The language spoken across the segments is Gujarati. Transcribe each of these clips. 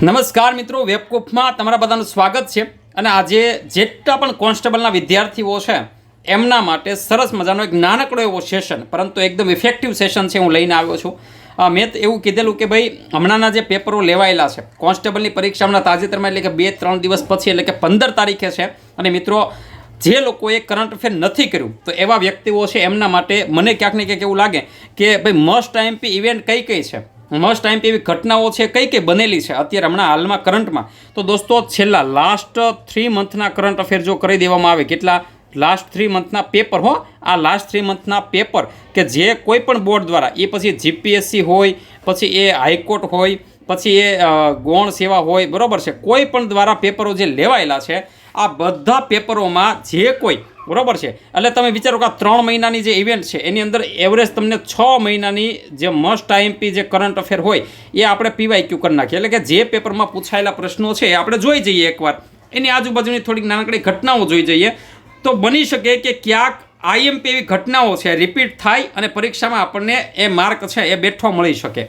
નમસ્કાર મિત્રો, વેબકૂફમાં તમારા બધાનું સ્વાગત છે. અને આજે જેટલા પણ કોન્સ્ટેબલના વિદ્યાર્થીઓ છે એમના માટે સરસ મજાનો એક નાનકડો એવો સેશન, પરંતુ એકદમ ઇફેક્ટિવ સેશન છે, હું લઈને આવ્યો છું. મેં એવું કીધેલું કે ભાઈ હમણાંના જે પેપરો લેવાયેલા છે કોન્સ્ટેબલની પરીક્ષા હમણાં તાજેતરમાં, એટલે કે 2-3 દિવસ પછી, એટલે કે 15 તારીખે છે. અને મિત્રો, જે લોકોએ કરંટ અફેર નથી કર્યું તો એવા વ્યક્તિઓ છે એમના માટે મને ક્યાંક ને ક્યાંક એવું લાગે કે ભાઈ મસ્ટ આઈએમપી ઇવેન્ટ કઈ કઈ છે, મસ્ટ આઈએમપી એવી ઘટનાઓ છે કઈ કઈ બનેલી છે અત્યારે હમણાં હાલમાં કરંટમાં. તો દોસ્તો, છેલ્લા લાસ્ટ 3 મંથના કરંટ અફેર જો કરી દેવામાં આવે, કેટલા લાસ્ટ 3 મંથના પેપર, આ લાસ્ટ 3 મંથના પેપર કે જે કોઈ પણ બોર્ડ દ્વારા, એ પછી જીપીએસસી હોય, પછી એ હાઈકોર્ટ હોય, પછી એ ગૌણ સેવા હોય, બરાબર છે, કોઈ પણ દ્વારા પેપરો જે લેવાયેલા છે, આ બધા પેપરોમાં જે કોઈ, બરાબર છે, એટલે તમે વિચારો કે આ 3 મહિનાની જે ઇવેન્ટ છે એની અંદર એવરેજ તમને 6 મહિનાની જે મસ્ટ આઈએમપી જે કરંટ અફેર હોય એ આપણે પીવાયક્યુ કરી નાખીએ. એટલે કે જે પેપરમાં પૂછાયેલા પ્રશ્નો છે એ આપણે જોઈ જઈએ એકવાર, એની આજુબાજુની થોડીક નાનકડી ઘટનાઓ જોઈ જઈએ, તો બની શકે કે ક્યાંક આઈએમપી એવી ઘટનાઓ છે રિપીટ થાય અને પરીક્ષામાં આપણને એ માર્ક છે એ બેઠો મળી શકે.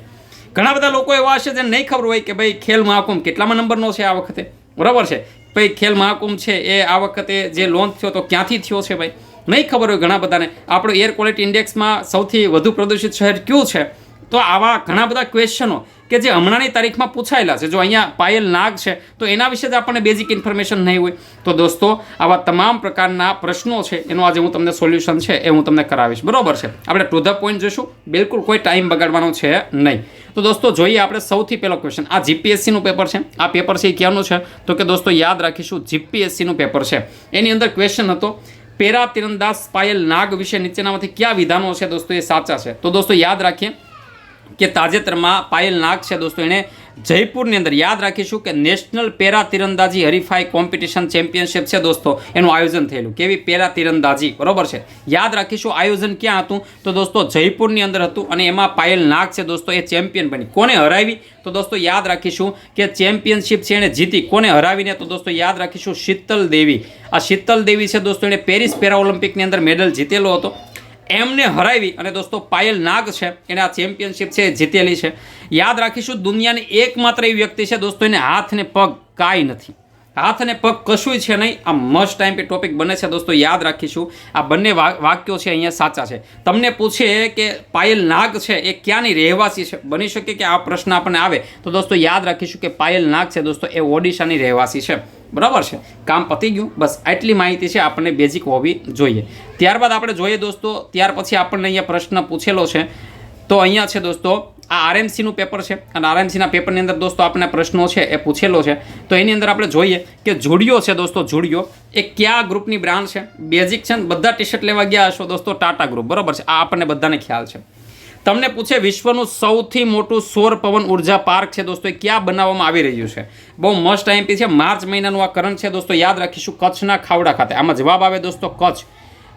ઘણા બધા લોકો એવા હશે જેને નહીં ખબર હોય કે ભાઈ ખેલ મહાકુંભ કેટલામાં નંબરનો છે આ વખતે, બરાબર છે, ભાઈ ખેલ મહાકુંભ છે એ આ વખતે જે લોન્ચ થયો તો ક્યાંથી થયો છે, ભાઈ નહીં ખબર હોય ઘણા બધાને. આપણો એર ક્વોલિટી ઇન્ડેક્સમાં સૌથી વધુ પ્રદૂષિત શહેર કયું છે? તો આવા ઘણા બધા ક્વેશ્ચનો કે જે હમણાંની તારીખમાં પૂછાયેલા છે, જો અહીંયા પાયલ નાગ છે તો એના વિશે જ આપણને બેઝિક ઇન્ફોર્મેશન નહીં હોય. તો દોસ્તો, આવા તમામ પ્રકારના પ્રશ્નો છે એનો આજે હું તમને સોલ્યુશન છે એ હું તમને કરાવીશ, બરાબર છે. આપણે ટુ ધ પોઈન્ટ જોઈશું, બિલકુલ કોઈ ટાઈમ બગાડવાનો છે નહીં. તો દોસ્તો, જોઈએ આપણે સૌથી પહેલો ક્વેશ્ચન. આ જીપીએસસીનું પેપર છે. આ પેપર છે એ ક્યાંનું છે? તો કે દોસ્તો યાદ રાખીશું, જીપીએસસીનું પેપર છે. એની અંદર ક્વેશ્ચન હતો પેરા તીરંદાજ પાયલ નાગ વિશે નીચેનામાંથી કયા વિધાનો છે દોસ્તો એ સાચા છે? તો દોસ્તો યાદ રાખીએ કે તાજેતરમાં પાયલ નાગ છે દોસ્તો, એણે જયપુરની અંદર, યાદ રાખીશું કે નેશનલ પેરા તીરંદાજી હરીફાઈ કોમ્પિટિશન ચેમ્પિયનશિપ છે દોસ્તો, એનું આયોજન થયેલું. કેવી? પેરા તીરંદાજી, બરોબર છે. યાદ રાખીશું આયોજન ક્યાં હતું? તો દોસ્તો જયપુરની અંદર હતું. અને એમાં પાયલ નાગ છે દોસ્તો એ ચેમ્પિયન બની. કોને હરાવી? તો દોસ્તો યાદ રાખીશું કે ચેમ્પિયનશિપ છે એણે જીતી. કોને હરાવીને? તો દોસ્તો યાદ રાખીશું શીતલ દેવી. આ શીતલ દેવી છે દોસ્તો, એણે પેરિસ પેરા ઓલિમ્પિકની અંદર મેડલ જીતેલો હતો, એમને હરાવી અને દોસ્તો પાયલ નાગ છે એને આ ચેમ્પિયનશિપ છે જીતેલી છે. યાદ રાખીશું દુનિયાની એકમાત્ર એવી વ્યક્તિ છે દોસ્તો, એને હાથ ને પગ કાંઈ નથી, હાથ અને પગ કશું છે નહીં. આ મસ્ટ ટાઈમ પે ટોપિક બને છે દોસ્તો, યાદ રાખીશું. આ બંને વાક્યો છે અહીંયા સાચા છે. તમને પૂછે કે પાયલ નાગ છે એ ક્યાંની રહેવાસી છે, બની શકે કે આ પ્રશ્ન આપણને આવે, તો દોસ્તો યાદ રાખીશું કે પાયલ નાગ છે દોસ્તો એ ઓડિશાની રહેવાસી છે, બરાબર છે. કામ પતી ગયું. બસ આટલી માહિતી છે આપણને બેઝિક હોવી જોઈએ. ત્યારબાદ આપણે જોઈએ દોસ્તો, ત્યાર પછી આપણને અહીંયા પ્રશ્ન પૂછેલો છે. તો અહીંયા છે દોસ્તો, આ આરએમસીનું પેપર છે અને આરએમસીના પેપરની અંદર દોસ્તો આપણને પ્રશ્નો છે એ પૂછેલો છે. તો એની અંદર આપણે જોઈએ કે જુડિયો છે દોસ્તો, જુડિયો એ કયા ગ્રુપની બ્રાન્ડ છે? બેઝિક છે ને, બધા ટી શર્ટ લેવા ગયા હશો દોસ્તો, ટાટા ગ્રુપ, બરાબર છે. આ આપણને બધાને ખ્યાલ છે. તમને પૂછે વિશ્વનું સૌથી મોટું સૌર પવન ઉર્જા પાર્ક છે દોસ્તો, એ ક્યાં બનાવવામાં આવી રહ્યું છે? બહુ મસ્ટ આઈએમપી છે. માર્ચ મહિનાનું આ કરંટ છે દોસ્તો, યાદ રાખીશું કચ્છના ખાવડા ખાતે. આમાં જવાબ આવે દોસ્તો કચ્છ.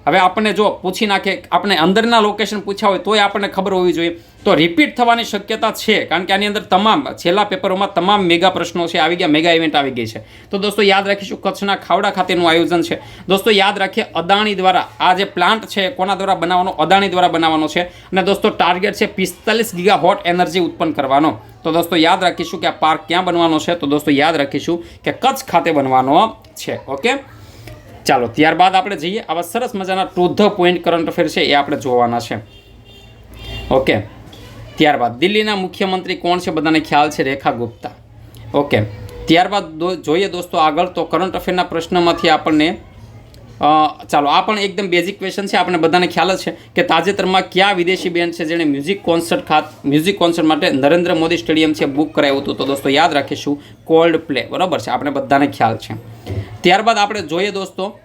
હવે આપણને જો પૂછી નાખે, આપણે અંદરના લોકેશન પૂછ્યા હોય તોય આપણને ખબર હોવી જોઈએ. તો રિપીટ થવાની શક્યતા છે, કારણ કે આની અંદર તમામ છેલ્લા પેપરોમાં તમામ મેગા પ્રશ્નો છે આવી ગયા, મેગા ઇવેન્ટ આવી ગઈ છે. તો દોસ્તો યાદ રાખીશું કચ્છના ખાવડા ખાતેનું આયોજન છે. દોસ્તો યાદ રાખીએ અદાણી દ્વારા આ જે પ્લાન્ટ છે કોના દ્વારા બનાવવાનો? અદાણી દ્વારા બનાવવાનો છે. અને દોસ્તો ટાર્ગેટ છે 45 ગીગા હોટ એનર્જી ઉત્પન્ન કરવાનો. તો દોસ્તો યાદ રાખીશું કે આ પાર્ક ક્યાં બનવાનો છે? તો દોસ્તો યાદ રાખીશું કે કચ્છ ખાતે બનવાનો છે. ઓકે, ચાલો ત્યારબાદ આપણે જઈએ. આવા સરસ મજાના to the point current affair છે એ આપણે જોવાના છે. ઓકે, ત્યારબાદ દિલ્હીના મુખ્યમંત્રી કોણ છે? બધાને ખ્યાલ છે, રેખા ગુપ્તા. ઓકે, ત્યારબાદ જોઈએ દોસ્તો આગળ. તો કરંટ અફેરના પ્રશ્નમાંથી આપણને ચાલો આ પણ એકદમ બેઝિક ક્વેશ્ચન છે, આપણને બધાને ખ્યાલ જ છે કે તાજેતરમાં કયા વિદેશી બેન્ડ છે જેણે મ્યુઝિક કોન્સર્ટ માટે નરેન્દ્ર મોદી સ્ટેડિયમ છે બુક કરાવ્યું હતું? તો દોસ્તો યાદ રાખીશું કોલ્ડ પ્લે, બરાબર છે. આપણે બધાને ખ્યાલ છે. ત્યારબાદ આપણે જોઈએ દોસ્તો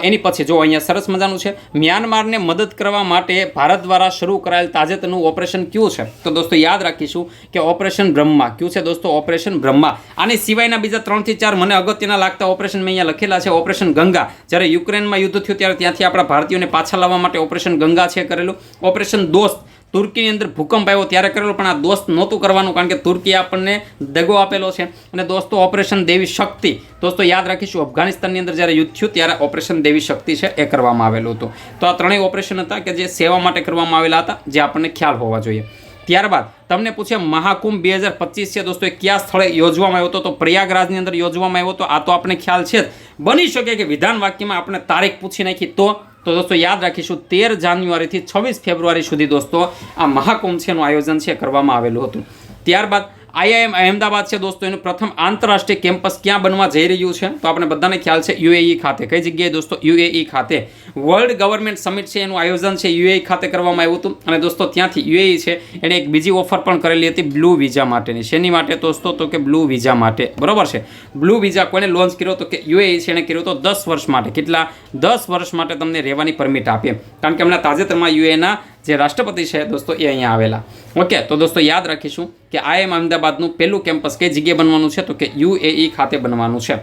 એની પછી જો અહીંયા સરસ મજાનું છે, મ્યાનમારને મદદ કરવા માટે ભારત દ્વારા શરૂ કરાયેલ તાજેતરનું ઓપરેશન કયું છે? તો દોસ્તો યાદ રાખીશું કે ઓપરેશન બ્રહ્મા. કયું છે દોસ્તો? ઓપરેશન બ્રહ્મા. આની સિવાયના બીજા 3 થી 4 મને અગત્યના લાગતા ઓપરેશન મેં અહીંયા લખેલા છે. ઓપરેશન ગંગા, જ્યારે યુક્રેનમાં યુદ્ધ થયું ત્યારે ત્યાંથી આપણા ભારતીયોને પાછા લાવવા માટે ઓપરેશન ગંગા છે કરેલું. ઓપરેશન દોસ્ત, તુર્કીની અંદર ભૂકંપ આવ્યો ત્યારે કરેલો, પણ આ દોસ્ત નહોતું કરવાનું કારણ કે તુર્કીએ આપણને દગો આપેલો છે. અને દોસ્તો ઓપરેશન દેવી શક્તિ, દોસ્તો યાદ રાખીશું અફઘાનિસ્તાનની અંદર જ્યારે યુદ્ધ થયું ત્યારે ઓપરેશન દેવી શક્તિ છે એ કરવામાં આવેલું હતું. તો આ ત્રણેય ઓપરેશન હતા કે જે સેવા માટે કરવામાં આવેલા હતા, જે આપણને ખ્યાલ હોવા જોઈએ. ત્યારબાદ તમને પૂછે મહાકુંભ 2025 છે દોસ્તો, એ કયા સ્થળે યોજવામાં આવ્યો હતો? તો પ્રયાગરાજની અંદર યોજવામાં આવ્યો હતો. આ તો આપણે ખ્યાલ છે જ. બની શકે કે વિધાન વાક્યમાં આપણે તારીખ પૂછી નાખી તો દોસ્તો યાદ રાખીશું 13 જાન્યુઆરીથી 26 ફેબ્રુઆરી સુધી દોસ્તો આ મહાકુંભ છે એનું આયોજન છે કરવામાં આવેલું હતું. ત્યારબાદ IIM અહેમદાબાદ છે દોસ્તો, એનું પ્રથમ આંતરરાષ્ટ્રીય કેમ્પસ ક્યાં બનવા જઈ રહ્યું છે? તો આપણે બધાને ખ્યાલ છે UAE ખાતે. કઈ જગ્યાએ દોસ્તો? UAE ખાતે. વર્લ્ડ ગવર્નમેન્ટ સમિટ છે એનું આયોજન છે UAE ખાતે કરવામાં આવ્યું હતું. અને દોસ્તો ત્યાંથી UAE છે એણે એક બીજી ઓફર પણ કરેલી હતી બ્લુ વિઝા માટેની. શેની માટે દોસ્તો? તો કે બ્લુ વિઝા માટે. બરોબર છે. બ્લુ વિઝા કોને લોન્ચ કર્યો? તો કે UAE છે, એણે કર્યો તો 10 વર્ષ માટે. કેટલા? 10 વર્ષ માટે તમને રહેવાની પરમિટ આપી. કારણ કે હમણાં તાજેતરમાં UAEના જે રાષ્ટ્રપતિ છે દોસ્તો એ અહીંયા આવેલા. ઓકે, તો દોસ્તો યાદ રાખીશું કે IIM અમદાવાદનું પહેલું કેમ્પસ કઈ જગ્યાએ બનવાનું છે? તો કે UAE ખાતે બનવાનું છે.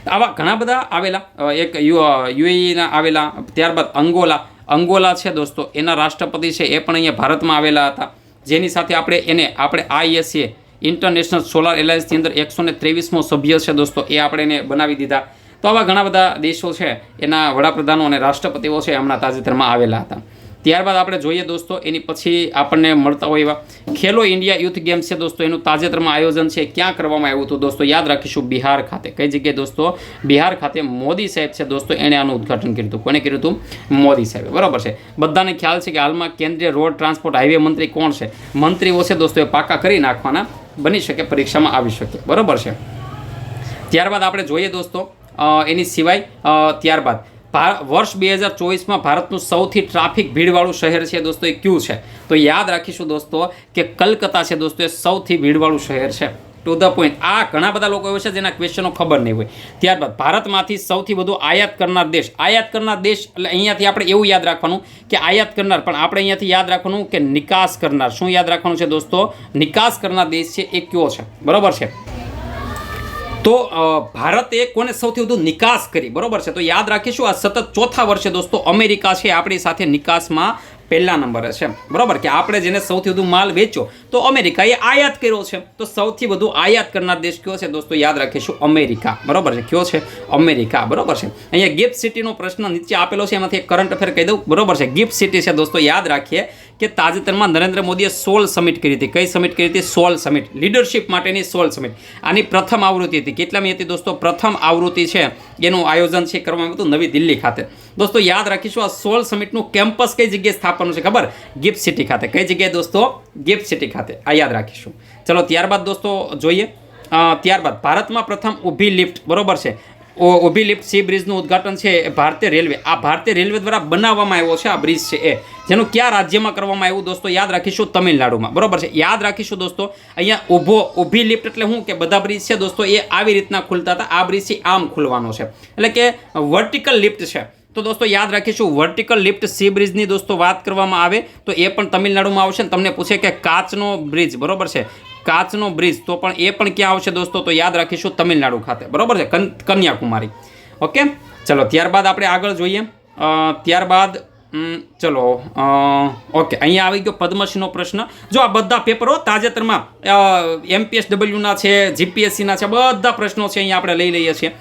આવા ઘણા બધા આવેલા. એક UAEના આવેલા. ત્યારબાદ અંગોલા છે દોસ્તો, એના રાષ્ટ્રપતિ છે એ પણ અહીંયા ભારતમાં આવેલા હતા. જેની સાથે આપણે ISA ઇન્ટરનેશનલ સોલાર એલાયન્સની અંદર 123મો સભ્ય છે દોસ્તો, એ આપણે એને બનાવી દીધા. તો આવા ઘણા બધા દેશો છે એના વડાપ્રધાનો અને રાષ્ટ્રપતિઓ છે હમણાં તાજેતરમાં આવેલા હતા. ત્યારબાદ આપણે જોઈએ દોસ્તો, એની પછી આપણને મળતા હોય એવા ખેલો ઇન્ડિયા યુથ ગેમ્સ છે દોસ્તો, એનું તાજેતરમાં આયોજન છે ક્યાં કરવામાં આવ્યું હતું? દોસ્તો યાદ રાખીશું બિહાર ખાતે. કઈ જગ્યાએ દોસ્તો? બિહાર ખાતે. મોદી સાહેબ છે દોસ્તો, એણે આનું ઉદ્ઘાટન કર્યું હતું. કોને કર્યું હતું? મોદી સાહેબે. બરાબર છે. બધાને ખ્યાલ છે કે હાલમાં કેન્દ્રીય રોડ ટ્રાન્સપોર્ટ હાઈવે મંત્રી કોણ છે? મંત્રીઓ છે દોસ્તો એ પાકા કરી નાખવાના, બની શકે પરીક્ષામાં આવી શકે. બરાબર છે. ત્યારબાદ આપણે જોઈએ દોસ્તો એની સિવાય ત્યારબાદ વર્ષ 2024માં ભારતનું સૌથી ટ્રાફિક ભીડવાળું શહેર છે દોસ્તો, એ કયું છે? તો યાદ રાખીશું દોસ્તો કે કલકત્તા છે દોસ્તો, એ સૌથી ભીડવાળું શહેર છે. To the point. આ ઘણા બધા લોકો એવા છે જેના ક્વેશ્ચનો ખબર નહીં હોય. ત્યારબાદ ભારતમાંથી સૌથી વધુ આયાત કરનાર દેશ. આયાત કરનાર દેશ એટલે અહીંયાથી આપણે એવું યાદ રાખવાનું કે આયાત કરનાર, પણ આપણે અહીંયાથી યાદ રાખવાનું કે નિકાસ કરનાર. શું યાદ રાખવાનું છે દોસ્તો? નિકાસ કરનાર દેશ છે એ કયો છે? બરોબર છે. તો ભારતે કોને સૌથી વધુ નિકાસ કરી? બરોબર છે. તો યાદ રાખીશું આ સતત ચોથા વર્ષે દોસ્તો અમેરિકા છે આપણી સાથે નિકાસમાં પહેલા નંબરે છે. બરોબર કે આપણે જેને સૌથી વધુ માલ વેચ્યો તો અમેરિકાએ આયાત કર્યો છે. તો સૌથી વધુ આયાત કરનાર દેશ કયો છે દોસ્તો? યાદ રાખીશું અમેરિકા. બરોબર છે. કયો છે? અમેરિકા. બરોબર છે. અહીંયા ગિફ્ટ સિટીનો પ્રશ્ન નીચે આપેલો છે, એમાંથી એક કરંટ અફેર કહી દઉં. બરોબર છે. ગિફ્ટ સિટી છે દોસ્તો, યાદ રાખીએ કે તાજેતરમાં નરેન્દ્ર મોદીએ 16 સમિટ કરી હતી. કઈ સમિટ કરી હતી? 16 સમિટ. લીડરશિપ માટેની 16 સમિટ. આની પ્રથમ આવૃત્તિ હતી. કેટલામી હતી દોસ્તો? પ્રથમ આવૃત્તિ છે એનું આયોજન છે કરવામાં આવ્યું હતું નવી દિલ્હી ખાતે. દોસ્તો યાદ રાખીશું આ 16 સમિટનું કેમ્પસ કઈ જગ્યાએ સ્થાપવાનું છે? ખબર? ગિફ્ટ સિટી ખાતે. કઈ જગ્યાએ દોસ્તો? ગિફ્ટ સિટી ખાતે. આ યાદ રાખીશું. ચલો ત્યારબાદ દોસ્તો જોઈએ. ત્યારબાદ ભારતમાં પ્રથમ ઊભી લિફ્ટ. બરોબર છે. ઊભી લિફ્ટ સી બ્રિજનું ઉદ્ઘાટન છે ભારતીય રેલવે. આ ભારતીય રેલવે દ્વારા બનાવવામાં આવ્યો છે આ બ્રિજ છે એ, જેનું કયા રાજ્યમાં કરવામાં આવ્યું દોસ્તો? યાદ રાખીશું તમિલનાડુમાં. બરોબર છે. યાદ રાખીશું દોસ્તો અહીંયા ઊભી લિફ્ટ એટલે શું કે બધા બ્રિજ છે દોસ્તો એ આવી રીતના ખુલતા હતા. આ બ્રિજ છે આમ ખુલવાનો છે, એટલે કે વર્ટિકલ લિફ્ટ છે. તો દોસ્તો યાદ રાખીશું વર્ટિકલ લિફ્ટ સી બ્રિજની દોસ્તો વાત કરવામાં આવે તો એ પણ તમિલનાડુમાં આવશે. તમને પૂછે કે કાચનો બ્રિજ. બરોબર છે. કાચનો બ્રિજ તો પણ એ પણ ક્યાં આવશે દોસ્તો? તો યાદ રાખીશું તમિલનાડુ ખાતે. બરોબર છે. કન્યાકુમારી. ઓકે, ચલો ત્યારબાદ આપણે આગળ જોઈએ. ત્યારબાદ ચલો ઓકે, અહીંયા આવી ગયો પદ્મશ્રીનો પ્રશ્ન. જો આ બધા પેપરો તાજેતરમાં MPSWના છે, GPSCના છે, બધા પ્રશ્નો છે અહીંયા આપણે લઈ લઈએ છીએ.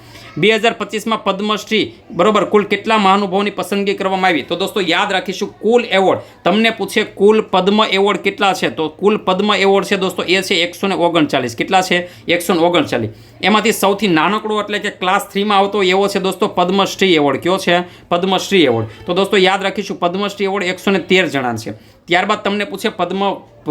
2025માં પદ્મશ્રી બરોબર કુલ કેટલા મહાનુભાવોની પસંદગી કરવામાં આવી? તો દોસ્તો યાદ રાખીશું કુલ એવોર્ડ. તમને પૂછે કુલ પદ્મ એવોર્ડ કેટલા છે? તો કુલ પદ્મ એવોર્ડ છે દોસ્તો એ છે 139. કેટલા છે? 139. એમાંથી સૌથી નાનકડો એટલે કે ક્લાસ 3માં આવતો એવો છે દોસ્તો પદ્મશ્રી એવોર્ડ. કયો છે? પદ્મશ્રી એવોર્ડ. તો દોસ્તો યાદ રાખીશું પદ્મશ્રી એવોર્ડ 113 જણા છે. ત્યારબાદ તમને પૂછે પદ્મ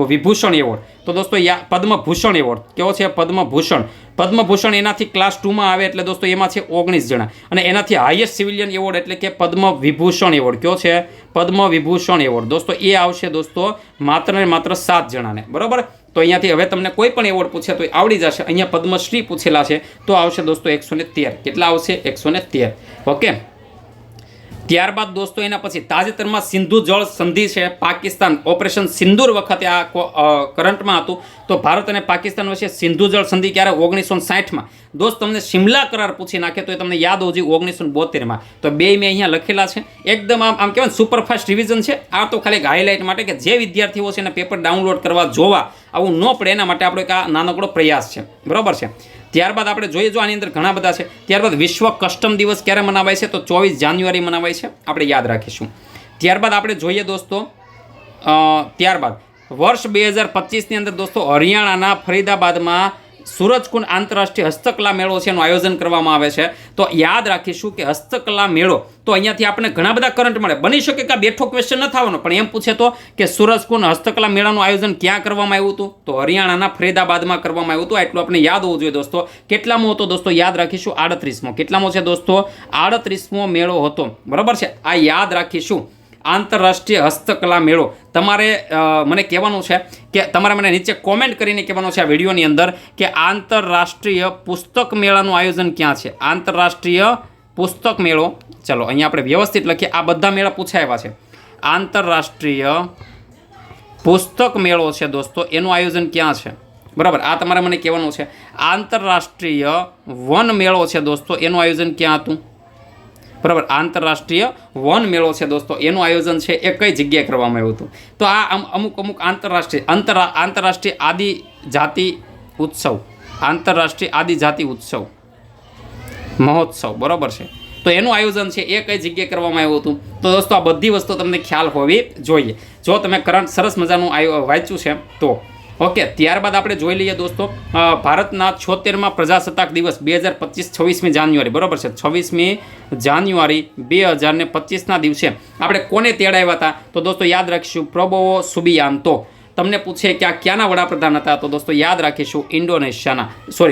વિભૂષણ એવોર્ડ. તો દોસ્તો પદ્મભૂષણ એવોર્ડ કયો છે? પદ્મભૂષણ. પદ્મભૂષણ એનાથી ક્લાસ 2માં આવે એટલે દોસ્તો એમાં છે 19 જણા. અને એનાથી હાઈએસ્ટ સિવિલિયન એવોર્ડ એટલે કે પદ્મ વિભૂષણ એવોર્ડ. કયો છે? પદ્મ વિભૂષણ એવોર્ડ. દોસ્તો એ આવશે દોસ્તો માત્ર ને માત્ર 7 જણાને. બરોબર. તો અહીંયાથી હવે તમને કોઈ પણ એવોર્ડ પૂછે તો આવડી જશે. અહીંયા પદ્મશ્રી પૂછેલા છે તો આવશે દોસ્તો 113. કેટલા આવશે? 113. ઓકે. ત્યારબાદ દોસ્તો એના પછી તાજેતરમાં સિંધુ જળ સંધિ છે પાકિસ્તાન ઓપરેશન સિંદૂર વખતે આ કરંટમાં હતું. તો ભારત અને પાકિસ્તાન વચ્ચે સિંધુ જળ સંધિ ક્યારે? 1960માં. દોસ્ત તમને શિમલા કરાર પૂછી નાખે તો એ તમને યાદ હોવું જોઈએ 1972માં. તો બે મેં અહીંયા લખેલા છે. એકદમ આમ કહેવાય સુપરફાસ્ટ રિવિઝન છે. આ તો ખાલી એક હાઇલાઇટ માટે કે જે વિદ્યાર્થીઓ છે એને પેપર ડાઉનલોડ કરવા જોવા આવું ન પડે એના માટે આપણો એક આ નાનકડો પ્રયાસ છે. બરોબર છે. ત્યારબાદ આપણે જોઈએ જો આની અંદર ઘણા બધા છે. ત્યારબાદ વિશ્વ કસ્ટમ દિવસ ક્યારે મનાવાય છે? તો 24 જાન્યુઆરી મનાવાય છે. આપણે યાદ રાખીશું. ત્યારબાદ આપણે જોઈએ દોસ્તો ત્યારબાદ વર્ષ 2025ની અંદર દોસ્તો હરિયાણાના ફરીદાબાદમાં સૂરજકુંડ આંતરરાષ્ટ્રીય હસ્તકલા મેળો છે એનું આયોજન કરવામાં આવે છે. તો યાદ રાખીશું કે હસ્તકલા મેળો તો અહીંયાથી આપણે ઘણા બધા કરંટ મળે. બની શકે કે આ બેઠો ક્વેશ્ચન ન થવાનો, પણ એમ પૂછે તો કે સૂરજકુંડ હસ્તકલા મેળાનું આયોજન ક્યાં કરવામાં આવ્યું હતું? તો હરિયાણાના ફરીદાબાદમાં કરવામાં આવ્યું હતું. એટલું આપણે યાદ હોવું જોઈએ દોસ્તો. કેટલામો હતો દોસ્તો? યાદ રાખીશું 38મો. કેટલામો છે દોસ્તો? 38મો મેળો હતો. બરાબર છે, આ યાદ રાખીશું. આંતરરાષ્ટ્રીય હસ્તકલા મેળો તમારે મને કહેવાનું છે કે તમારે મને નીચે કોમેન્ટ કરીને કહેવાનું છે આ વિડીયોની અંદર કે આંતરરાષ્ટ્રીય પુસ્તક મેળાનું આયોજન ક્યાં છે? આંતરરાષ્ટ્રીય પુસ્તક મેળો, ચલો અહીંયા આપણે વ્યવસ્થિત લખીએ. આ બધા મેળા પૂછાયા છે. આંતરરાષ્ટ્રીય પુસ્તક મેળો છે દોસ્તો, એનું આયોજન ક્યાં છે? બરાબર, આ તમારે મને કહેવાનું છે. આંતરરાષ્ટ્રીય વન મેળો છે દોસ્તો, એનું આયોજન ક્યાં હતું? બરાબર, આંતરરાષ્ટ્રીય વન મેળો છે દોસ્તો, એનું આયોજન છે એ કઈ જગ્યાએ કરવામાં આવ્યું હતું? તો આ અમુક આંતરરાષ્ટ્રીય આદિજાતિ ઉત્સવ, આંતરરાષ્ટ્રીય આદિજાતિ ઉત્સવ મહોત્સવ, બરાબર છે. તો એનું આયોજન છે એ કઈ જગ્યાએ કરવામાં આવ્યું હતું? તો દોસ્તો આ બધી વસ્તુ તમને ખ્યાલ હોવી જોઈએ જો તમે કરંટ સરસ મજાનું વાંચ્યું છે તો. ઓકે, ત્યારબાદ આપણે જોઈ લઈએ દોસ્તો ભારતના 76મા પ્રજાસત્તાક દિવસ 2025 26મી જાન્યુઆરી, બરાબર છે, 26મી જાન્યુઆરી 2025ના દિવસે આપણે કોને તેડાવ્યા હતા? તો દોસ્તો યાદ રાખીશું પ્રબોવો સુબિયાન્તો. તમને પૂછે કે આ ક્યાંના વડાપ્રધાન હતા? તો દોસ્તો યાદ રાખીશું ઇન્ડોનેશિયાના,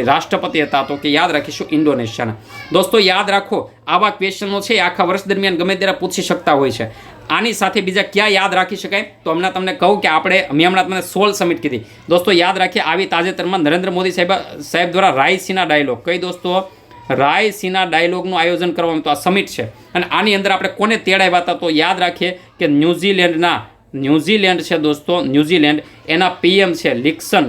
રાષ્ટ્રપતિ હતા. તો કે યાદ રાખીશું ઇન્ડોનેશિયાના. દોસ્તો યાદ રાખો, આવા ક્વેશ્ચનો છે આખા વર્ષ દરમિયાન ગમે ત્યારે પૂછી શકતા હોય છે. આની સાથે બીજા ક્યાં યાદ રાખી શકાય? તો હમણાં તમને કહું કે મેં હમણાં તમને 16 સમિટ કીધી દોસ્તો. યાદ રાખીએ, આવી તાજેતરમાં નરેન્દ્ર મોદી સાહેબ દ્વારા રાયસીના ડાયલોગ, કઈ દોસ્તો? રાયસીના ડાયલોગનું આયોજન કરવામાં તો આ સમિટ છે. અને આની અંદર આપણે કોને તેડાવ્યા હતા? તો યાદ રાખીએ કે ન્યૂઝીલેન્ડ છે દોસ્તો, ન્યૂઝીલેન્ડ, એના પીએમ છે લિક્સન,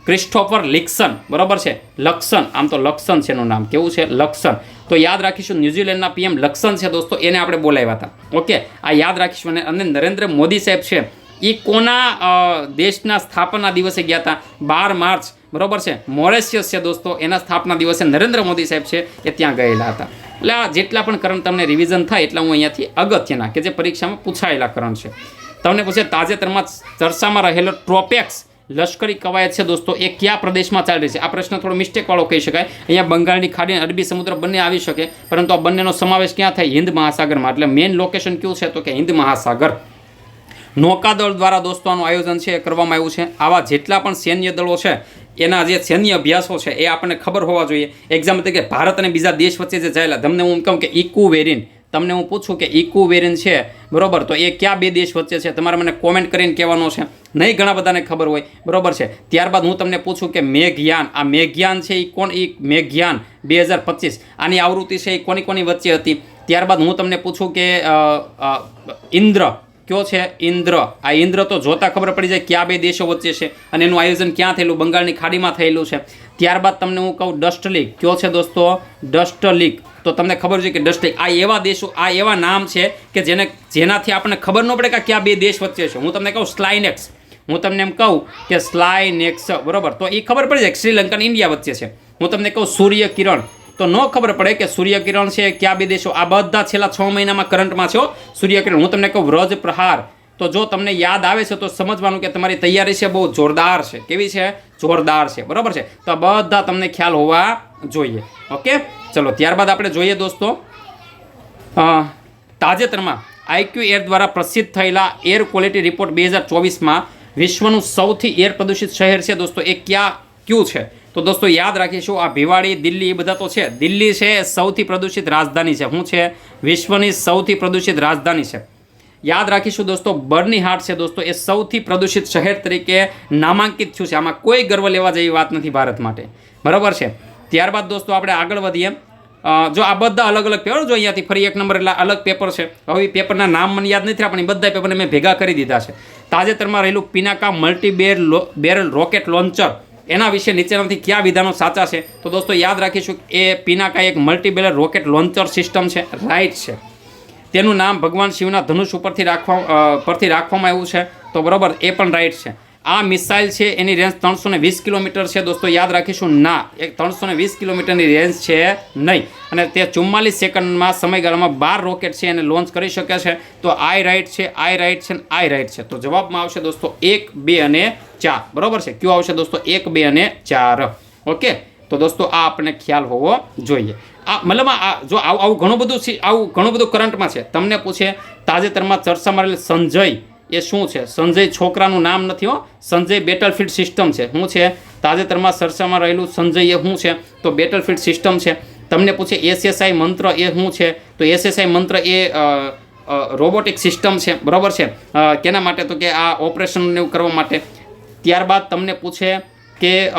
ક્રિસ્ટોફર લિક્સન, બરાબર છે, લક્સન, આમ તો લક્સન છે એનું નામ, કેવું છે? લક્સન. તો યાદ રાખીશું ન્યૂઝીલેન્ડના પીએમ લક્સન છે દોસ્તો, એને આપણે બોલાવ્યા હતા. ઓકે, આ યાદ રાખીશું. અને નરેન્દ્ર મોદી સાહેબ છે એ કોના દેશના સ્થાપના દિવસે ગયા હતા? 12 માર્ચ, બરાબર છે, મોરેશિયસ છે દોસ્તો, એના સ્થાપના દિવસે નરેન્દ્ર મોદી સાહેબ છે એ ત્યાં ગયેલા હતા. એટલે આ જેટલા પણ કરંટ તમને રિવિઝન થાય એટલા હું અહીંયાથી અગત્યના કે જે પરીક્ષામાં પૂછાયેલા કરંટ છે. તમને પૂછે તાજેતરમાં ચર્ચામાં રહેલો ટ્રોપેક્સ લશ્કરી કવાયત છે દોસ્તો, એ કયા પ્રદેશમાં ચાલી રહી છે? આ પ્રશ્ન થોડો મિસ્ટેકવાળો કહી શકાય. અહીંયા બંગાળની ખાડી અને અરબી સમુદ્ર બંને આવી શકે, પરંતુ આ બંનેનો સમાવેશ ક્યાં થાય? હિન્દ મહાસાગરમાં. એટલે મેઇન લોકેશન કયું છે? તો કે હિન્દ મહાસાગર. નૌકાદળ દ્વારા દોસ્તો આનું આયોજન છે એ કરવામાં આવ્યું છે. આવા જેટલા પણ સૈન્ય દળો છે એના જે સૈન્ય અભ્યાસો છે એ આપણને ખબર હોવા જોઈએ. એક્ઝામ તરીકે ભારત અને બીજા દેશ વચ્ચે જે ચાલ્યા, તમને હું કહું કે ઇક્યુવેરિન, તમને હું પૂછું કે ઇક્યુવેરિન છે, બરાબર, તો એ કયા બે દેશ વચ્ચે છે? તમારે મને કોમેન્ટ કરીને કહેવાનો છે. નહીં ઘણા બધાને ખબર હોય, બરાબર છે. ત્યારબાદ હું તમને પૂછું કે મેઘયાન, આ મેઘયાન છે એ મેઘયાન 2025 આની આવૃત્તિ છે એ કોની વચ્ચે હતી? ત્યારબાદ હું તમને પૂછું કે ઇન્દ્ર કયો છે? ઇન્દ્ર. આ ઇન્દ્ર તો જોતા ખબર પડી જાય કયા બે દેશો વચ્ચે છે અને એનું આયોજન ક્યાં થયેલું? બંગાળની ખાડીમાં થયેલું છે. ત્યારબાદ તમને હું કહું ડસ્ટ લીક, કયો છે દોસ્તો? Dust leak. તો તમને ખબર છે કે ડસ્ટ લીક, આ એવા દેશો, આ એવા નામ છે કે જેનાથી આપણને ખબર ન પડે કે કયા બે દેશ વચ્ચે છે. હું તમને કહું સ્લાઇનેક્સ, હું તમને એમ કહું કે સ્લાઇનેક્સ, બરાબર, તો એ ખબર પડી જાય શ્રીલંકા અને ઇન્ડિયા વચ્ચે છે. હું તમને કહું સૂર્ય કિરણ, તો ન ખબર પડે કે સૂર્ય કિરણ છે કયા બે દેશો? આ બધા છેલ્લા 6 મહિનામાં કરંટમાં છે સૂર્ય કિરણ. હું તમને કહું વ્રજ પ્રહાર, તો જો તમને યાદ આવે છે તો સમજવાનું કે તમારી તૈયારી છે બહુ જોરદાર છે. કેવી છે? જોરદાર છે, બરાબર છે. તો આ બધા તમને ખ્યાલ હોવા જોઈએ. ઓકે, ચલો ત્યારબાદ આપણે જોઈએ દોસ્તો તાજેતરમાં IQ એર દ્વારા પ્રસિદ્ધ થયેલા એર ક્વોલિટી રિપોર્ટ 2024માં વિશ્વનું સૌથી એર પ્રદૂષિત શહેર છે દોસ્તો, એ કયું છે? તો દોસ્તો યાદ રાખીશું, આ ભિવાડી, દિલ્હી એ બધા તો છે. દિલ્હી છે સૌથી પ્રદૂષિત રાજધાની છે. શું છે? વિશ્વની સૌથી પ્રદૂષિત રાજધાની છે. યાદ રાખીશું દોસ્તો બર્નીહાટ છે દોસ્તો, એ સૌથી પ્રદૂષિત શહેર તરીકે નામાંકિત થયું છે. આમાં કોઈ ગર્વ લેવા જેવી વાત નથી ભારત માટે, બરાબર છે. ત્યારબાદ દોસ્તો આપણે આગળ વધીએ. જો આ બધા અલગ અલગ પેપર, જો અહીંયાથી ફરી એક નંબર એટલે અલગ પેપર છે. હવે પેપરના નામ મને યાદ નથી, પણ બધા પેપરને મેં ભેગા કરી દીધા છે. તાજેતરમાં રહેલું Pinaka multi barrel rocket launcher, એના વિશે નીચેનામાંથી કયા વિધાનો સાચા છે? તો દોસ્તો યાદ રાખીશું એ પિનાકા એક multi barrel rocket launcher system છે, રાઈટ છે. તેનું નામ ભગવાન શિવના ધનુષ પરથી રાખવામાં આવ્યું છે, તો બરાબર, એ પણ રાઈટ છે. આ મિસાઇલ છે એની રેન્જ 320 કિલોમીટર છે દોસ્તો, યાદ રાખીશું ના, એક 320 કિલોમીટરની રેન્જ છે નહીં, અને તે 44 સેકન્ડમાં સમયગાળામાં 12 રોકેટ છે એને લોન્ચ કરી શકે છે. તો આઈ રાઈટ છે, આઈ રાઈટ છે, આઈ રાઈટ છે. તો જવાબમાં આવશે દોસ્તો 1, 2 અને 4. બરોબર છે. કયું આવશે દોસ્તો? 1, 2 અને 4. ઓકે. તો દોસ્તો આ આપણને ખ્યાલ હોવો જોઈએ. આ મતલબ જો આવું ઘણું બધું કરંટમાં છે. તમને પૂછે તાજેતરમાં ચર્ચામાં રહેલ સંજય એ શું છે? સંજય છોકરાનું નામ નથી હો, સંજય બેટલફીલ્ડ સિસ્ટમ છે. શું છે? તાજેતરમાં ચર્ચામાં રહેલું સંજય એ શું છે? તો બેટલફીલ્ડ સિસ્ટમ છે. તમને પૂછે SSI મંત્ર એ શું છે? તો SSI મંત્ર એ રોબોટિક સિસ્ટમ છે. બરાબર છે. કેના માટે? તો કે આ ઓપરેશન એવું કરવા માટે. ત્યારબાદ તમને પૂછે કે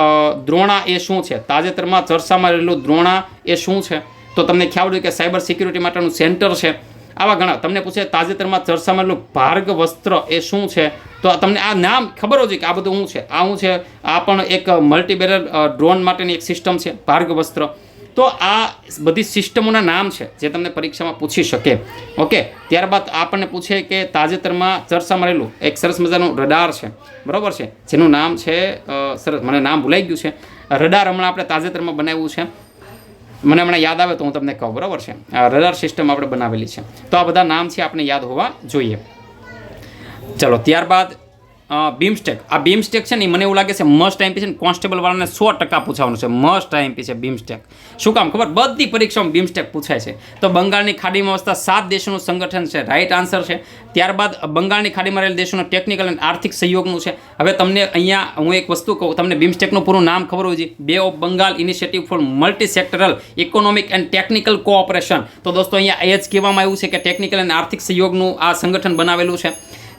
દ્રોણા એ શું છે? તાજેતરમાં ચર્ચામાં રહેલું દ્રોણા એ શું છે? તો તમને ખ્યાલ હોય કે સાયબર સિક્યુરિટી માટેનું સેન્ટર છે. આવા ઘણા. તમને પૂછે તાજેતરમાં ચર્ચામાં રહેલું ભાર્ગ વસ્ત્ર એ શું છે? તો તમને આ નામ ખબર હોય કે આ બધું શું છે? આ શું છે? આ પણ એક મલ્ટીબેરર ડ્રોન માટેની એક સિસ્ટમ છે, ભાર્ગ વસ્ત્ર. તો આ બધી સિસ્ટમોના નામ છે જે તમને પરીક્ષામાં પૂછી શકે. ઓકે. ત્યારબાદ આપણને પૂછે કે તાજેતરમાં ચર્ચામાં રહેલું એક સરસ મજાનું રડાર છે. બરાબર છે, જેનું નામ છે સરસ, મને નામ ભૂલાઈ ગયું છે. રડાર હમણાં આપણે તાજેતરમાં બનાવ્યું છે. મને હમણાં યાદ આવે તો હું તમને કહું. બરાબર છે. રડાર સિસ્ટમ આપણે બનાવેલી છે. તો આ બધા નામ છે આપણે યાદ હોવા જોઈએ. ચલો ત્યારબાદ બીમસ્ટેક. આ બીમસ્ટેક છે ને, મને એવું લાગે છે મસ્ટ આઈએમપી છે ને, કોન્સ્ટેબલ વાળાને 100% પૂછવાનું છે. મસ્ટ આઈએમપી છે બીમસ્ટેક. શું કામ ખબર? બધી પરીક્ષામાં બીમસ્ટેક પૂછાય છે. તો બંગાળની ખાડીમાં વસતા 7 દેશોનું સંગઠન છે, રાઈટ આન્સર છે. ત્યારબાદ બંગાળની ખાડીમાં રહેલા દેશોનો ટેકનિકલ અને આર્થિક સહયોગનું છે. હવે તમને અહીંયા હું એક વસ્તુ કહું, તમને બીમસ્ટેકનું પૂરું નામ ખબર હોય છે? Bay of Bengal initiative for multi sectoral economic and technical cooperation. તો દોસ્તો અહીંયા એ જ કહેવામાં આવ્યું છે કે ટેકનિકલ અને આર્થિક સહયોગનું આ સંગઠન બનાવેલું છે.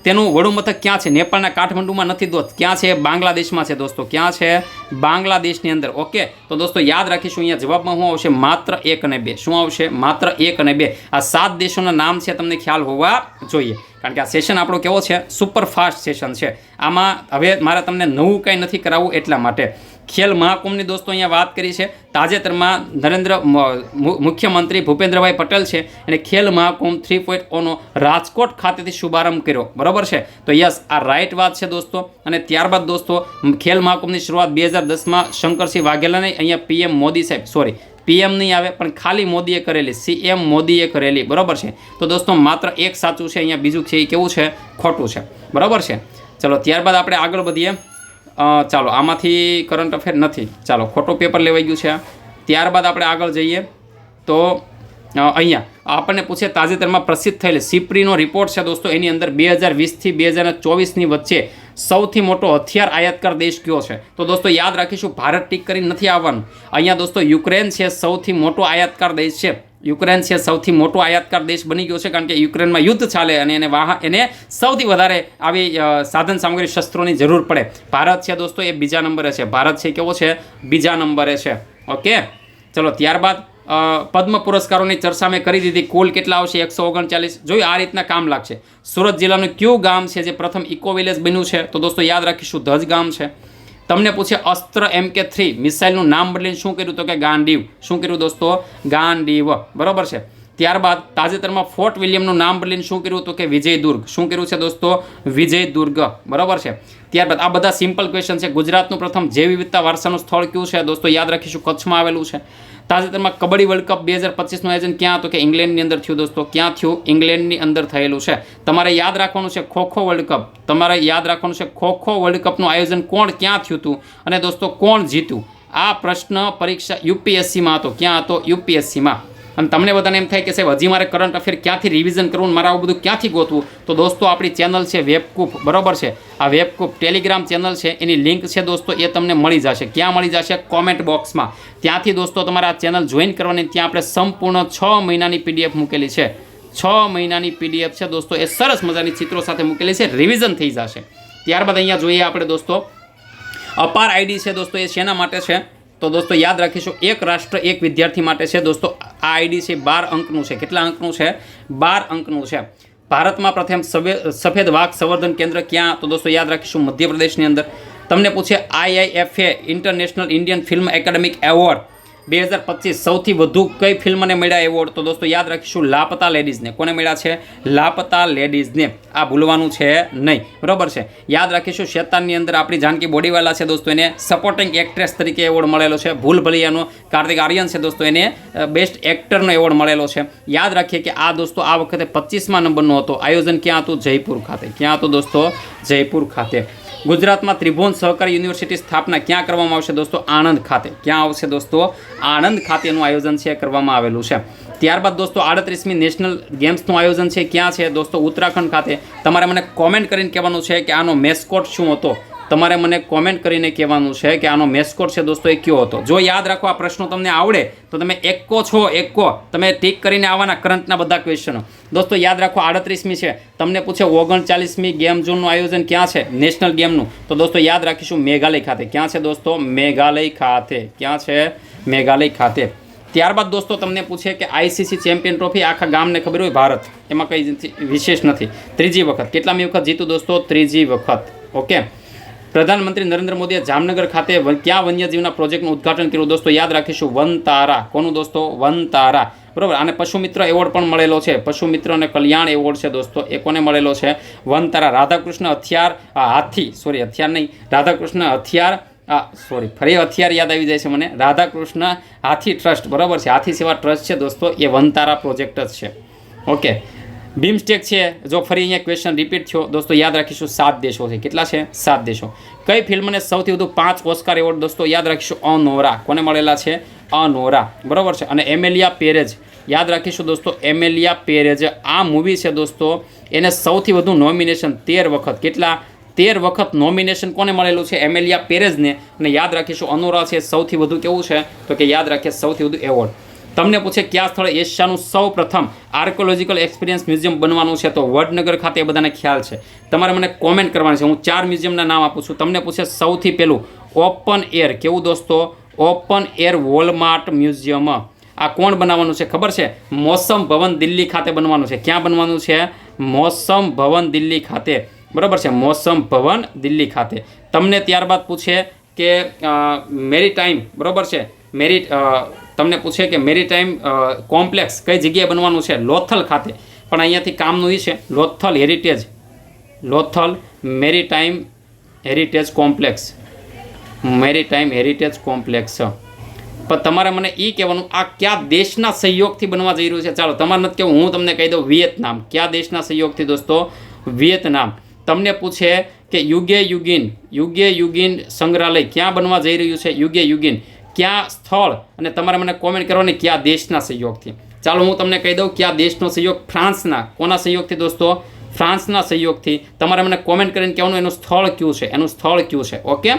તેનું વડું મથક ક્યાં છે? નેપાળના કાઠમંડુમાં નથી દોસ્ત. ક્યાં છે? બાંગ્લાદેશમાં છે દોસ્તો. ક્યાં છે? બાંગ્લાદેશની અંદર. ઓકે. તો દોસ્તો યાદ રાખીશું, અહીંયા જવાબમાં શું આવશે? માત્ર 1 અને 2. શું આવશે? માત્ર 1 અને 2. આ 7 દેશોના નામ છે, તમને ખ્યાલ હોવા જોઈએ. કારણ કે આ સેશન આપણો કેવો છે? સુપર ફાસ્ટ સેશન છે. આમાં હવે મારે તમને નવું કંઈ નથી કરાવવું, એટલા માટે. ખેલ મહાકુંભની દોસ્તો અહીંયા વાત કરી છે. તાજેતરમાં મુખ્યમંત્રી ભૂપેન્દ્રભાઈ પટેલ છે અને ખેલ મહાકુંભ 3.0નો રાજકોટ ખાતેથી શુભારંભ કર્યો. બરાબર છે. તો યસ, આ રાઈટ વાત છે દોસ્તો. અને ત્યારબાદ દોસ્તો ખેલ મહાકુંભની શરૂઆત 2010માં શંકરસિંહ વાઘેલાને અહીંયા PM મોદી સાહેબ, સોરી PM નહીં આવે પણ ખાલી મોદીએ કરેલી, CM મોદીએ કરેલી. બરાબર છે. તો દોસ્તો માત્ર એક સાચું છે અહીંયા, બીજું છે એ કેવું છે? ખોટું છે. બરાબર છે. ચલો ત્યારબાદ આપણે આગળ વધીએ. ચાલો આમાંથી કરંટ અફેર નથી, ચાલો ખોટું પેપર લેવાઈ ગયું છે. ત્યારબાદ આપણે આગળ જઈએ તો અહીંયા આપણને પૂછે તાજેતરમાં પ્રસિદ્ધ થયેલ સિપ્રીનો રિપોર્ટ છે દોસ્તો. એની અંદર 2020થી 2024ની વચ્ચે સૌથી મોટો હથિયાર આયાતકાર દેશ કયો છે? તો દોસ્તો યાદ રાખીશું, ભારત ટીક કરીને નથી આવવાનું. અહીંયા દોસ્તો યુક્રેન છે સૌથી મોટો આયાતકાર દેશ છે. યુક્રેન છે સૌથી મોટો આયાતકાર દેશ બની ગયો છે, કારણ કે યુક્રેનમાં યુદ્ધ ચાલે અને એને સૌથી વધારે આવી સાધન સામગ્રી શસ્ત્રોની જરૂર પડે. ભારત છે દોસ્તો એ બીજા નંબરે છે. ભારત છે કેવો છે? બીજા નંબરે છે. ઓકે. ચલો ત્યારબાદ પદ્મ પુરસ્કારોની ચર્ચા મેં કરી દીધી. કુલ કેટલા આવશે? 139. જોયું, આ રીતના કામ લાગશે. સુરત જિલ્લાનું કયું ગામ છે જે પ્રથમ ઇકો વિલેજ બન્યું છે? તો દોસ્તો યાદ રાખીશું, ધજ ગામ છે. તમને પૂછે અસ્ત્ર MK3 મિસાઇલનું નામ બદલીને શું કર્યું? તો કે ગાંડીવ. શું કર્યું દોસ્તો? ગાંડીવ. બરાબર છે. ત્યારબાદ તાજેતરમાં ફોર્ટ વિલિયમનું નામ બદલીને શું કર્યું? તો કે વિજયદુર્ગ. શું કર્યું છે દોસ્તો? વિજયદુર્ગ. બરાબર છે. ત્યારબાદ આ બધા સિમ્પલ ક્વેશ્ચન છે. ગુજરાતનું પ્રથમ જૈવ વિવિધતા વારસાનું સ્થળ કયું છે? દોસ્તો યાદ રાખીશું, કચ્છમાં આવેલું છે. તાજેતરમાં કબડ્ડી વર્લ્ડ કપ 2025નું આયોજન ક્યાં? તો કે ઇંગ્લેન્ડની અંદર થયું દોસ્તો. ક્યાં થયું? ઇંગ્લેન્ડની અંદર થયેલું છે. તમારે યાદ રાખવાનું છે ખોખો વર્લ્ડ કપ. તમારે યાદ રાખવાનું છે ખોખો વર્લ્ડ કપનું આયોજન કોણ ક્યાં થયું હતું અને દોસ્તો કોણ જીત્યું? આ પ્રશ્ન પરીક્ષા UPSCમાં હતો. ક્યાં હતો? UPSCમાં. અને તમને બધાને એમ થાય કે સાહેબ હજી મારે કરંટ અફેર ક્યાંથી રિવિઝન કરવું, મારે આવું બધું ક્યાંથી ગોતવું? તો દોસ્તો આપણી ચેનલ છે વેબકૂપ. બરાબર છે. આ વેબકૂપ ટેલિગ્રામ ચેનલ છે, એની લિંક છે દોસ્તો, એ તમને મળી જશે. ક્યાં મળી જશે? કોમેન્ટ બોક્સમાં. ત્યાંથી દોસ્તો તમારે આ ચેનલ જોઈન કરવાની. ત્યાં આપણે સંપૂર્ણ 6 મહિનાની PDF મૂકેલી છે. 6 મહિનાની PDF છે દોસ્તો, એ સરસ મજાની ચિત્રો સાથે મૂકેલી છે. રિવિઝન થઈ જશે. ત્યારબાદ અહીંયા જોઈએ આપણે દોસ્તો અપાર ID છે દોસ્તો, એ શેના માટે છે? તો દોસ્તો યાદ રાખીશું, એક રાષ્ટ્ર એક વિદ્યાર્થી માટે છે દોસ્તો. આ ID છે 12 અંકનું છે. કેટલા અંકનું છે? 12 અંકનું છે. ભારતમાં પ્રથમ સફેદ વાઘ સંવર્ધન કેન્દ્ર ક્યાં? તો દોસ્તો યાદ રાખીશું, મધ્યપ્રદેશની અંદર. તમને પૂછે IIFA international Indian film academic award 2025 સૌથી વધુ કઈ ફિલ્મને મળ્યા એવોર્ડ? તો દોસ્તો યાદ રાખીશું લાપતા લેડીઝને. કોને મળ્યા છે? લાપતા લેડીઝને. આ ભૂલવાનું છે નહીં, બરોબર છે. યાદ રાખીશું શેતાનની અંદર આપણી જાનકી બોડીવાલા છે દોસ્તો, એને સપોર્ટિંગ એક્ટ્રેસ તરીકે એવોર્ડ મળેલો છે. ભૂલ ભલિયાનો કાર્તિક આર્યન છે દોસ્તો, એને બેસ્ટ એક્ટરનો એવોર્ડ મળેલો છે. યાદ રાખીએ કે આ દોસ્તો આ વખતે 25મા નંબરનો હતો. આયોજન ક્યાં હતું? જયપુર ખાતે. ક્યાં હતું દોસ્તો? જયપુર ખાતે. ગુજરાતમાં ત્રિભુવન સહકારી યુનિવર્સિટી સ્થાપના ક્યાં કરવામાં આવશે દોસ્તો? આણંદ ખાતે. ક્યાં આવશે દોસ્તો? આણંદ ખાતેનું આયોજન છે કરવામાં આવેલું છે. ત્યારબાદ દોસ્તો 38મી નેશનલ ગેમ્સનું આયોજન છે ક્યાં છે દોસ્તો? ઉત્તરાખંડ ખાતે. તમારે મને કોમેન્ટ કરીને કહેવાનું છે કે આનો મેસ્કોટ શું હતો. તમારે મને કોમેન્ટ કરીને કહેવાનું છે કે આનો મેસ્કોટ છે દોસ્તો એ કયો હતો. જો યાદ રાખો આ પ્રશ્નો તમને આવડે તો તમે એકો છો, એકો તમે ટીક કરીને આવવાના કરંટના બધા ક્વેશ્ચનો. દોસ્તો યાદ રાખો 38મી છે, તમને પૂછે 39મી ગેમ ઝોનનું આયોજન ક્યાં છે નેશનલ ગેમનું? તો દોસ્તો યાદ રાખીશું મેઘાલય ખાતે. ક્યાં છે દોસ્તો? મેઘાલય ખાતે. ક્યાં છે? મેઘાલય ખાતે. ત્યારબાદ દોસ્તો તમને પૂછે કે આઈસીસી ચેમ્પિયન ટ્રોફી આખા ગામને ખબર હોય ભારત, એમાં કંઈ વિશેષ નથી. ત્રીજી વખત. કેટલામી વખત જીતું દોસ્તો? ત્રીજી વખત. ઓકે. પ્રધાનમંત્રી નરેન્દ્ર મોદીએ જામનગર ખાતે ક્યાં વન્યજીવના પ્રોજેક્ટનું ઉદ્ઘાટન કર્યું દોસ્તો? યાદ રાખીશું વનતારા. કોનું દોસ્તો? વનતારા. બરોબર. આને પશુ મિત્ર એવોર્ડ પણ મળેલો છે. પશુ મિત્ર અને કલ્યાણ એવોર્ડ છે દોસ્તો, એ કોને મળેલો છે? વનતારા. રાધાકૃષ્ણ હથિયાર નહીં, રાધાકૃષ્ણ હથિયાર ફરી હથિયાર યાદ આવી જાય છે મને. રાધાકૃષ્ણ હાથી ટ્રસ્ટ, બરાબર છે. હાથી સેવા ટ્રસ્ટ છે દોસ્તો, એ વનતારા પ્રોજેક્ટ જ છે. ઓકે. બીમસ્ટેક છે. જો ફરી અહીંયા ક્વેશ્ચન રિપીટ થયો દોસ્તો, યાદ રાખીશું 7 દેશો છે. કેટલા છે? 7 દેશો. કઈ ફિલ્મને સૌથી વધુ 5 ઓસ્કાર એવોર્ડ દોસ્તો? યાદ રાખીશું અનોરા. કોને મળેલા છે? અનોરા, બરાબર છે. અને એમેલિયા પેરેજ. યાદ રાખીશું દોસ્તો એમેલિયા પેરેજ. આ મૂવી છે દોસ્તો, એને સૌથી વધુ નોમિનેશન 13 વખત. કેટલા? 13 વખત નોમિનેશન કોને મળેલું છે? એમેલિયા પેરેઝને. અને યાદ રાખીશું અનોરા છે સૌથી વધુ કેવું છે તો કે યાદ રાખીએ સૌથી વધુ એવોર્ડ. તમને પૂછે કયા સ્થળે એશિયાનું સૌ પ્રથમ આર્કોલોજીકલ એક્સપિરિયન્સ મ્યુઝિયમ બનવાનું છે? તો વડનગર ખાતે. એ બધાને ખ્યાલ છે. તમારે મને કોમેન્ટ કરવાની છે. હું 4 મ્યુઝિયમના નામ આપું છું. તમને પૂછે સૌથી પહેલું ઓપન એર. કેવું દોસ્તો? Open air Walmart museum. આ કોણ બનાવવાનું છે ખબર છે? મોસમ ભવન દિલ્હી ખાતે બનવાનું છે. ક્યાં બનવાનું છે? મોસમ ભવન દિલ્હી ખાતે, બરાબર છે. મોસમ ભવન દિલ્હી ખાતે. તમને ત્યારબાદ પૂછે કે મેરીટાઈમ, બરાબર છે. તમને પૂછે કે મેરીટાઈમ કોમ્પ્લેક્સ કઈ જગ્યાએ બનવાનું છે? લોથલ ખાતે. પણ અહીંયાથી કામનું એ છે Lothal maritime heritage complex. Maritime heritage complex. પણ તમારે મને એ કહેવાનું આ કયા દેશના સહયોગથી બનવા જઈ રહ્યું છે? ચાલો તમારે નથી કહેવું, હું તમને કહી દઉં. વિયેતનામ. કયા દેશના સહયોગથી દોસ્તો? વિયેતનામ. તમને પૂછે કે યુગે યુગિન સંગ્રહાલય ક્યાં બનવા જઈ રહ્યું છે? યુગે યુગિન. કયા સ્થળ? અને તમારે મને કોમેન્ટ કરવાની કયા દેશના સહયોગથી. ચાલો હું તમને કહી દઉં કયા દેશનો સહયોગ? ફ્રાન્સના. કોના સહયોગથી દોસ્તો? ફ્રાન્સના સહયોગથી. તમારે મને કોમેન્ટ કરીને કહેવાનું એનું સ્થળ કયું છે? એનું સ્થળ કયું છે? ઓકે.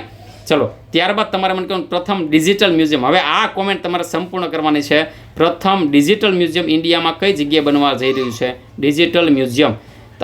ચલો ત્યારબાદ તમારે મને કહેવાનું પ્રથમ ડિજિટલ મ્યુઝિયમ. હવે આ કોમેન્ટ તમારે સંપૂર્ણ કરવાની છે. પ્રથમ ડિજિટલ મ્યુઝિયમ ઇન્ડિયામાં કઈ જગ્યાએ બનવા જઈ રહ્યું છે? Digital museum.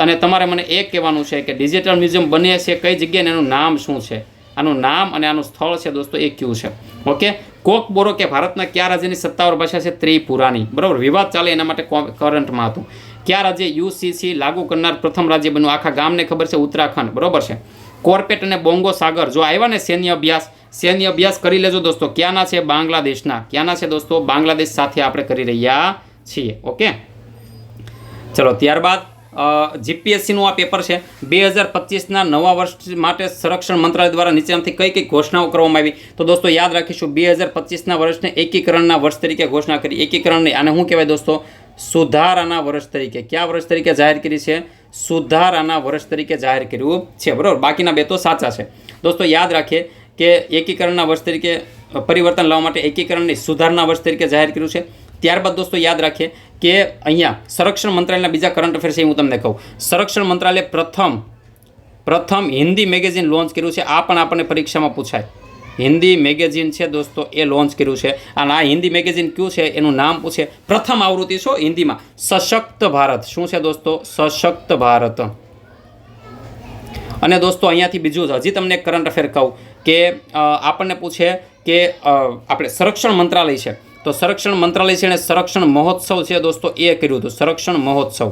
અને તમારે મને એ કહેવાનું છે કે ડિજિટલ મ્યુઝિયમ બને છે કઈ જગ્યાએ, એનું નામ શું છે? આનું નામ અને આનું સ્થળ છે દોસ્તો એ કયું છે? ઓકે. કોકબોરો કે ભારતના કયા રાજ્યની સત્તાવાર ભાષા છે? ત્રિપુરાની. બરાબર. વિવાદ ચાલે એના માટે કરંટમાં હતું. કયા રાજ્ય યુસીસી લાગુ કરનાર પ્રથમ રાજ્ય બન્યું? આખા ગામને ખબર છે, ઉત્તરાખંડ. બરાબર છે. કોર્પેટ અને બોંગો સાગર જો આવ્યા ને સૈન્ય અભ્યાસ કરી લેજો દોસ્તો. ક્યાંના છે? બાંગ્લાદેશના. ક્યાંના છે દોસ્તો? બાંગ્લાદેશ સાથે આપણે કરી રહ્યા છીએ. ઓકે. ચલો ત્યારબાદ જીપીએસસીનું આ પેપર છે. 2025ના નવા વર્ષ માટે સંરક્ષણ મંત્રાલય દ્વારા નીચેનામાંથી કઈ કઈ ઘોષણાઓ કરવામાં આવી? તો દોસ્તો યાદ રાખીશું 2025ના વર્ષને એકીકરણના વર્ષ તરીકે ઘોષણા કરી. એકીકરણની આને શું કહેવાય દોસ્તો? સુધારાના વર્ષ તરીકે. કયા વર્ષ તરીકે જાહેર કરી છે? સુધારાના વર્ષ તરીકે જાહેર કર્યું છે. બરાબર. બાકીના બે તો સાચા છે દોસ્તો. યાદ રાખીએ કે એકીકરણના વર્ષ તરીકે પરિવર્તન લાવવા માટે એકીકરણની સુધારના વર્ષ તરીકે જાહેર કર્યું છે. ત્યારબાદ દોસ્તો યાદ રાખીએ કે અહીંયા સંરક્ષણ મંત્રાલયના બીજા કરંટ અફેર્સ હું તમને કહું. સંરક્ષણ મંત્રાલયે પ્રથમ હિન્દી મેગેઝિન લોન્ચ કર્યું છે. આ પણ આપણને પરીક્ષામાં પૂછાય. હિન્દી મેગેઝિન છે દોસ્તો એ લોન્ચ કર્યું છે. અને આ હિન્દી મેગેઝિન કયું છે એનું નામ પૂછે. પ્રથમ આવૃત્તિ છો હિન્દીમાં. સશક્ત ભારત. શું છે દોસ્તો? સશક્ત ભારત. અને દોસ્તો અહીંયાથી બીજું હજી તમને કરંટ અફેર કહું કે આપણને પૂછે કે આપણે સંરક્ષણ મંત્રાલય છે તો સંરક્ષણ મંત્રાલય છે અને સંરક્ષણ મહોત્સવ છે દોસ્તો એ કર્યું હતું. સંરક્ષણ મહોત્સવ.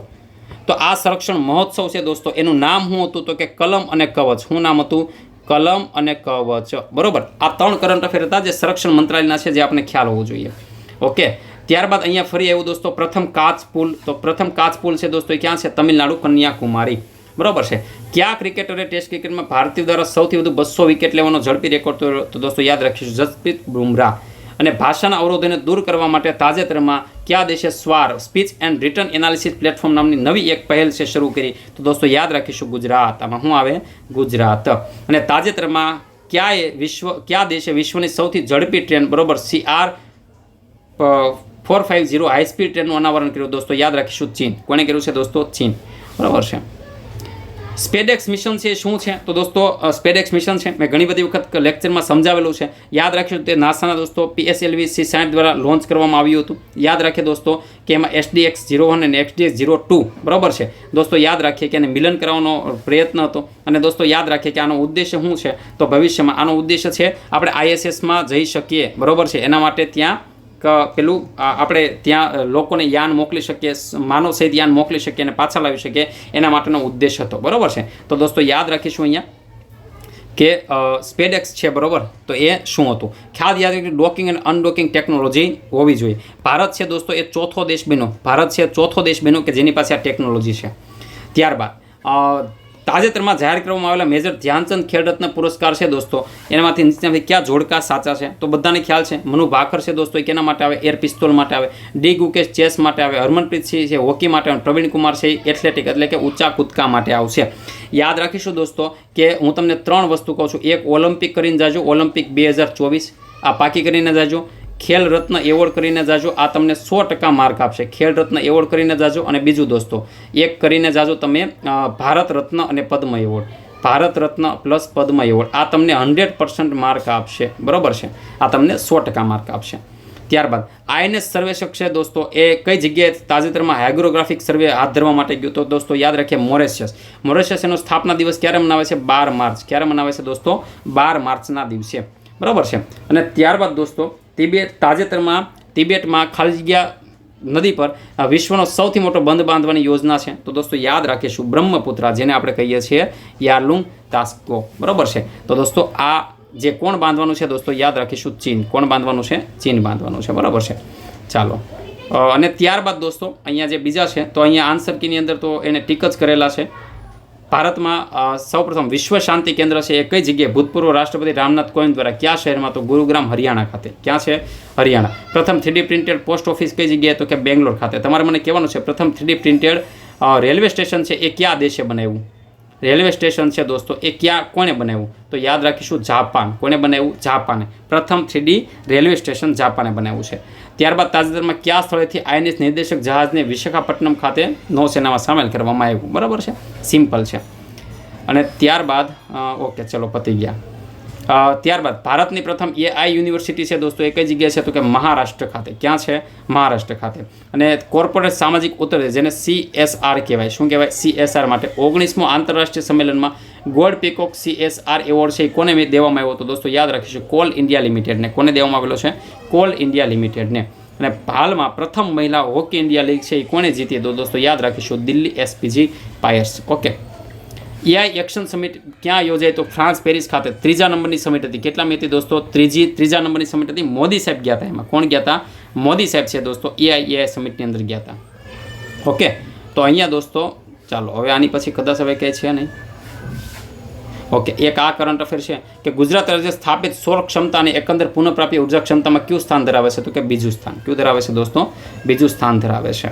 તો આ સંરક્ષણ મહોત્સવ છે દોસ્તો એનું નામ શું હતું? તો કે કલમ અને કવચ. શું નામ હતું? કલમ અને કવચ, બરોબર. આ 3 કરંટ અફેર હતા જે સંરક્ષણ મંત્રાલયના છે, જે આપણે ખ્યાલ હોવો જોઈએ. ઓકે. ત્યારબાદ અહીંયા ફરી આવ્યું દોસ્તો પ્રથમ કાચ પુલ. તો પ્રથમ કાચ પુલ છે દોસ્તો એ ક્યાં છે? તમિલનાડુ, કન્યાકુમારી, બરોબર છે. કયા ક્રિકેટરે ટેસ્ટ ક્રિકેટમાં ભારતીય દ્વારા સૌથી વધુ 200 વિકેટ લેવાનો ઝડપી રેકોર્ડ તોડ્યો? તો દોસ્તો યાદ રાખીશું, જસપ્રીત બુમરાહ. અને ભાષાના અવરોધોને દૂર કરવા માટે તાજેતરમાં કયા દેશે Swar speech and return analysis platform નામની નવી એક પહેલ છે શરૂ કરી? તો દોસ્તો યાદ રાખીશું ગુજરાત. આમાં શું આવે? ગુજરાત. અને તાજેતરમાં કયા દેશે વિશ્વની સૌથી ઝડપી ટ્રેન, બરોબર, CR450 હાઈ સ્પીડ ટ્રેનનું અનાવરણ કર્યું? દોસ્તો યાદ રાખીશું ચીન. કોણે કર્યું છે દોસ્તો? ચીન, બરાબર છે. સ્પેડેક્સ મિશન છે શું છે? તો દોસ્તો સ્પેડેક્સ મિશન છે, મેં ઘણી બધી વખત લેક્ચરમાં સમજાવેલું છે. યાદ રાખીશું તે નાસાના દોસ્તો PSLV C-60 દ્વારા લોન્ચ કરવામાં આવ્યું હતું. યાદ રાખીએ દોસ્તો કે એમાં SDX-01 અને SDX-02, બરાબર છે દોસ્તો. યાદ રાખીએ કે એને મિલન કરવાનો પ્રયત્ન હતો. અને દોસ્તો યાદ રાખીએ કે આનો ઉદ્દેશ્ય શું છે? તો ભવિષ્યમાં આનો ઉદ્દેશ્ય છે આપણે ISSમાં જઈ શકીએ, બરાબર છે. એના માટે ત્યાં પેલું આપણે ત્યાં લોકોને યાન મોકલી શકીએ, માનવ સહિત યાન મોકલી શકીએ અને પાછા લાવી શકીએ, એના માટેનો ઉદ્દેશ હતો, બરાબર છે. તો દોસ્તો યાદ રાખીશું અહીંયા કે સ્પેડેક્સ છે, બરાબર. તો એ શું હતું? ખ્યાલ યાદ રાખીએ, ડોકિંગ અને અનડોકિંગ ટેકનોલોજી હોવી જોઈએ. ભારત છે દોસ્તો એ ચોથો દેશ બન્યો. ભારત છે ચોથો દેશ બન્યો કે જેની પાસે આ ટેકનોલોજી છે. ત્યારબાદ તાજેતરમાં જાહેર કરવામાં આવેલા મેજર ધ્યાનચંદ ખેલરત્ન પુરસ્કાર છે દોસ્તો, એનામાંથી નીચેનામાંથી કયા જોડકા સાચા છે? તો બધાને ખ્યાલ છે, મનુ ભાકર છે દોસ્તો એ કેના માટે આવે? એર પિસ્તોલ માટે આવે. ડી ગુકેશ ચેસ માટે આવે. હરમનપ્રીત સિંહ છે હોકી માટે આવે. પ્રવીણ કુમાર છે એથ્લેટિક એટલે કે ઊંચા કૂદકા માટે આવશે. યાદ રાખીશું દોસ્તો કે હું તમને 3 વસ્તુ કહું છું. એક ઓલિમ્પિક કરીને જાજો, ઓલિમ્પિક 2024 આ પાકી કરીને જાજો. ખેલ રત્ન એવોર્ડ કરીને જાજો, આ તમને 100% માર્ક આપશે. ખેલ રત્ન એવોર્ડ કરીને જાજો. અને બીજું દોસ્તો એક કરીને જાજો તમે ભારત રત્ન અને પદ્મ એવોર્ડ. ભારત રત્ન પ્લસ પદ્મ એવોર્ડ, આ તમને 100% માર્ક આપશે, બરોબર છે. આ તમને 100% માર્ક આપશે. ત્યારબાદ INS સર્વેક્ષક છે દોસ્તો એ કઈ જગ્યાએ તાજેતરમાં હાઇગ્રોગ્રાફિક સર્વે હાથ ધરવા માટે ગયું? તો દોસ્તો યાદ રાખીએ મોરેશિયસ. મોરેશિયસ એનો સ્થાપના દિવસ ક્યારે મનાવે છે? 12 માર્ચ. ક્યારે મનાવે છે દોસ્તો? 12 માર્ચના દિવસે, બરાબર છે. અને ત્યારબાદ દોસ્તો તાજેતરમાં તિબેટમાં ખાલી જગ્યા નદી પર વિશ્વનો સૌથી મોટો બંધ બાંધવાની યોજના છે. તો દોસ્તો યાદ રાખીશું બ્રહ્મપુત્રા, જેને આપણે કહીએ છીએ યારલુંગ તાસ્કો, બરાબર છે. તો દોસ્તો આ જે કોણ બાંધવાનું છે દોસ્તો યાદ રાખીશું ચીન. કોણ બાંધવાનું છે? ચીન બાંધવાનું છે, બરાબર છે. ચાલો. અને ત્યારબાદ દોસ્તો અહીંયા જે બીજા છે તો અહીંયા આન્સર કીની અંદર તો એને ટીક જ કરેલા છે. ભારતમાં સૌપ્રથમ વિશ્વ શાંતિ કેન્દ્ર છે એ કઈ જગ્યાએ? ભૂતપૂર્વ રાષ્ટ્રપતિ રામનાથ કોવિંદ દ્વારા. કયા શહેરમાં? તો ગુરુગ્રામ, હરિયાણા ખાતે. ક્યાં છે? હરિયાણા. પ્રથમ 3D પ્રિન્ટેડ પોસ્ટ ઓફિસ કઈ જગ્યાએ? તો કે બેંગ્લોર ખાતે. તમારે મને કહેવાનું છે પ્રથમ 3D પ્રિન્ટેડ રેલવે સ્ટેશન છે એ કયા દેશે બનાવ્યું? રેલવે સ્ટેશન છે દોસ્તો એ કોણે બનાવ્યું? તો યાદ રાખીશું જાપાન. કોણે બનાવ્યું? જાપાને. પ્રથમ 3D રેલવે સ્ટેશન જાપાને બનાવ્યું છે. ત્યારબાદ તાજેતરમાં કયા સ્થળેથી INS નિર્દેશક જહાજને વિશાખાપટ્ટનમ ખાતે નૌસેનામાં સામેલ કરવામાં આવ્યું? બરાબર છે, સિમ્પલ છે. અને ત્યારબાદ ઓકે ચલો પતી ગયા. ત્યારબાદ ભારતની પ્રથમ AI યુનિવર્સિટી છે દોસ્તો એ કઈ જગ્યાએ છે? તો કે મહારાષ્ટ્ર ખાતે. ક્યાં છે? મહારાષ્ટ્ર ખાતે. અને કોર્પોરેટ સામાજિક ઉત્તરદાયિત્વ જેને CSR કહેવાય. શું કહેવાય? CSR માટે 19મો આંતરરાષ્ટ્રીય સંમેલનમાં ગોલ્ડ પીકોક CSR એવોર્ડ છે એ કોને દેવામાં આવ્યો? તો દોસ્તો યાદ રાખીશું કોલ ઇન્ડિયા લિમિટેડને. કોને દેવામાં આવેલો છે? કોલ ઇન્ડિયા લિમિટેડને. અને હાલમાં પ્રથમ મહિલા હોકી ઇન્ડિયા લીગ છે એ કોને જીતી? તો દોસ્તો યાદ રાખીશું દિલ્હી SPG પાયર્સ. ઓકે. AI એક્શન સમિટ ક્યાં યોજાય? તો ફ્રાન્સ પેરિસ ખાતે. 3જા નંબરની સમિટ હતી. કેટલામી હતી દોસ્તો? 3જા નંબરની સમિટ હતી. મોદી સાહેબ ગયા હતા એમાં. કોણ ગયા હતા? મોદી સાહેબ છે દોસ્તો AI સમિટની અંદર ગયા હતા. ઓકે. તો અહીંયા દોસ્તો ચાલો હવે આની પછી કદાચ હવે કંઈ છે નહીં. ઓકે. એક આ કરંટ અફેર છે કે ગુજરાત રાજ્ય સ્થાપિત સૌર ક્ષમતા અને એકંદર પુનઃપ્રાપ્ય ઉર્જા ક્ષમતામાં કયું સ્થાન ધરાવે છે? તો કે બીજું સ્થાન. કયું ધરાવે છે દોસ્તો? બીજું સ્થાન ધરાવે છે.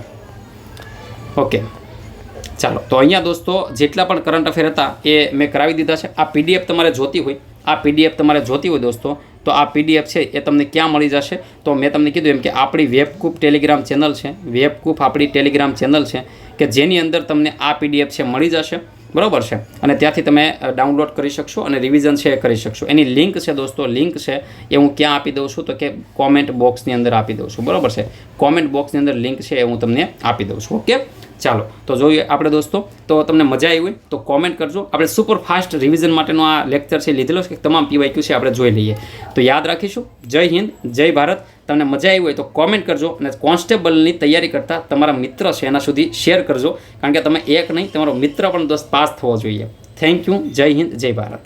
ઓકે. ચાલો તો અહીંયા દોસ્તો જેટલા પણ કરંટ અફેર હતા એ મેં કરાવી દીધા છે. આ PDF તમારે જોતી હોય દોસ્તો તો આ PDF છે એ તમને ક્યાં મળી જશે? તો મેં તમને કીધું એમ કે આપણી વેબકૂપ ટેલિગ્રામ ચેનલ છે. વેબકૂપ આપણી ટેલિગ્રામ ચેનલ છે કે જેની અંદર તમને આ PDF છે મળી જશે, બરાબર છે. અને ત્યાંથી તમે ડાઉનલોડ કરી શકશો અને રિવિઝન છે એ કરી શકશો. એની લિંક છે દોસ્તો, લિંક છે એ હું ક્યાં આપી દઉં છું? તો કે કોમેન્ટ બોક્સની અંદર આપી દઉં છું, બરાબર છે. કોમેન્ટ બોક્સની અંદર લિંક છે એ હું તમને આપી દઉં છું. ઓકે. ચાલો તો જોઈએ આપણે દોસ્તો. તો તમને મજા આવી હોય તો કોમેન્ટ કરજો. આપણે સુપર ફાસ્ટ રિવિઝન માટેનો આ લેક્ચર છે લીધેલો છે કે તમામ PYQ છે આપણે જોઈ લઈએ. તો યાદ રાખીશું. જય હિન્દ, જય ભારત. તમને મજા આવી હોય તો કોમેન્ટ કરજો અને કોન્સ્ટેબલની તૈયારી કરતા તમારા મિત્ર છે એના સુધી શેર કરજો, કારણ કે તમે એક નહીં તમારો મિત્ર પણ દોસ્ત પાસ થવો જોઈએ. Thank you. જય હિન્દ, જય ભારત.